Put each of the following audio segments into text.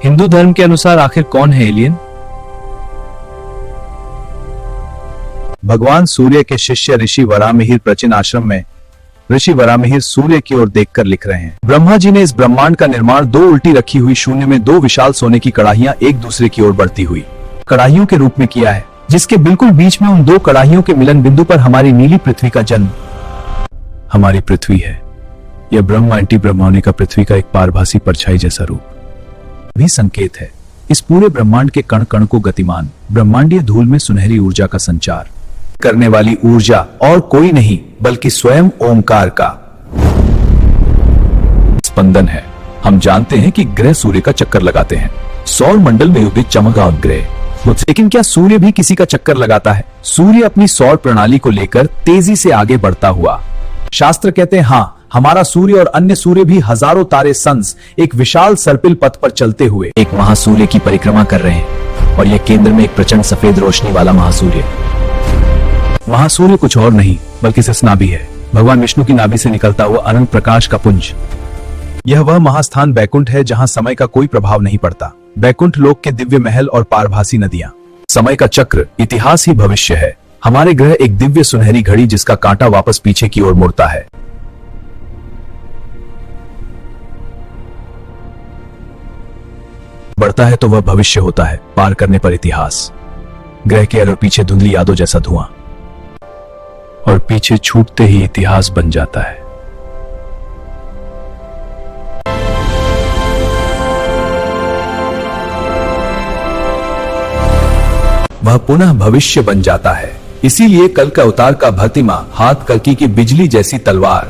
हिंदू धर्म के अनुसार आखिर कौन है एलियन? भगवान सूर्य के शिष्य ऋषि वराहमिहिर प्राचीन आश्रम में ऋषि वराहमिहिर सूर्य की ओर देखकर लिख रहे हैं। ब्रह्मा जी ने इस ब्रह्मांड का निर्माण दो उल्टी रखी हुई शून्य में दो विशाल सोने की कड़ाहियां एक दूसरे की ओर बढ़ती हुई कड़ाहियों के रूप में किया है, जिसके बिल्कुल बीच में उन दो कड़ाहियों के मिलन बिंदु पर हमारी नीली पृथ्वी का जन्म हमारी पृथ्वी है। यह ब्रह्म एंटी ब्रह्मांड का पृथ्वी का एक पारभासी परछाई जैसा रूप भी संकेत है। इस पूरे ब्रह्मांड के कण कण को गतिमान ब्रह्मांडीय धूल में सुनहरी ऊर्जा का संचार करने वाली ऊर्जा और कोई नहीं बल्कि स्वयं ओंकार का स्पंदन है। हम जानते हैं कि ग्रह सूर्य का चक्कर लगाते हैं, सौर मंडल में उदित चमकदार ग्रह। लेकिन क्या सूर्य भी किसी का चक्कर लगाता है? सूर्य अपनी सौर प्रणाली को लेकर तेजी से आगे बढ़ता हुआ। शास्त्र कहते हैं हाँ, हमारा सूर्य और अन्य सूर्य भी हजारों तारे संस एक विशाल सर्पिल पथ पर चलते हुए एक महासूर्य की परिक्रमा कर रहे हैं, और यह केंद्र में एक प्रचंड सफेद रोशनी वाला महासूर्य। महासूर्य कुछ और नहीं बल्कि नाभि है, भगवान विष्णु की नाभि से निकलता हुआ अनंत प्रकाश का पुंज। यह वह महास्थान बैकुंठ है जहां समय का कोई प्रभाव नहीं पड़ता। बैकुंठ लोक के दिव्य महल और पारभासी नदियां, समय का चक्र, इतिहास ही भविष्य है। हमारे ग्रह एक दिव्य सुनहरी घड़ी जिसका कांटा वापस पीछे की ओर मुड़ता है। बढ़ता है तो वह भविष्य होता है, पार करने पर इतिहास। ग्रह के और पीछे धुंधली यादों जैसा धुआं, और पीछे छूटते ही इतिहास बन जाता है। वह पुनः भविष्य बन जाता है। इसीलिए कल का अवतार का भतिमा हाथ कल्कि की बिजली जैसी तलवार।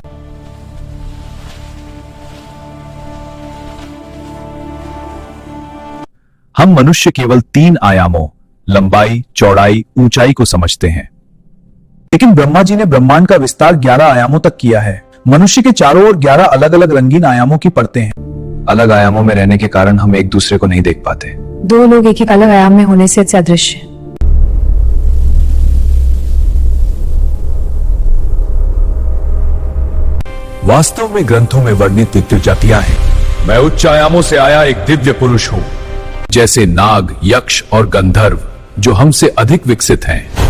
हम मनुष्य केवल 3 आयामों लंबाई, चौड़ाई, ऊंचाई को समझते हैं, लेकिन ब्रह्मा जी ने ब्रह्मांड का विस्तार 11 आयामों तक किया है। मनुष्य के चारों ओर 11 अलग अलग रंगीन आयामों की परतें हैं। अलग आयामों में रहने के कारण हम एक दूसरे को नहीं देख पाते। दो लोग एक ही अलग आयाम में होने से अदृश्य। वास्तव में ग्रंथों में वर्णित दिव्य जातियां हैं। मैं उच्च आयामों से आया एक दिव्य पुरुष हूं, जैसे नाग, यक्ष और गंधर्व, जो हमसे अधिक विकसित हैं।